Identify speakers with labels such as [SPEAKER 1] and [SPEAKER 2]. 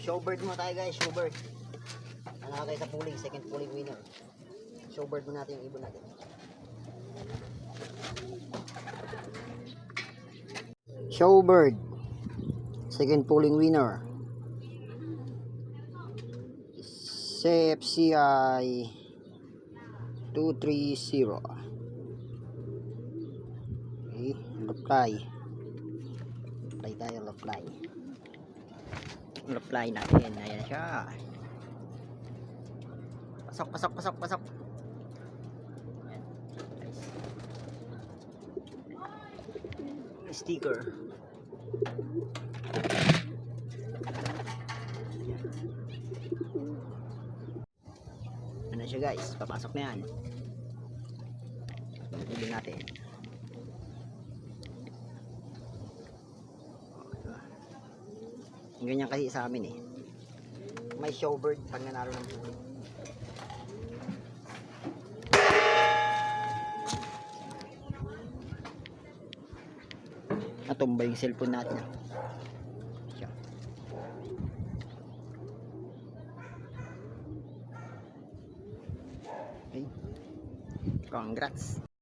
[SPEAKER 1] Showbird mo tayo guys, showbird. Ano tayo sa pulling, second pulling winner. Showbird mo natin yung ibon natin. Showbird. Second pulling winner. CFCI 230. Okay, reply. Reply tayo, reply. Reply natin. Ayan siya. Pasok, pasok, pasok, pasok. Sticker. Ano siya guys, papasok na yan. Ibig natin. Ganyan kasi sa amin eh. May showbird pag nanalo ng puling. Natumba yung cellphone natin. Siya. Okay. Congrats.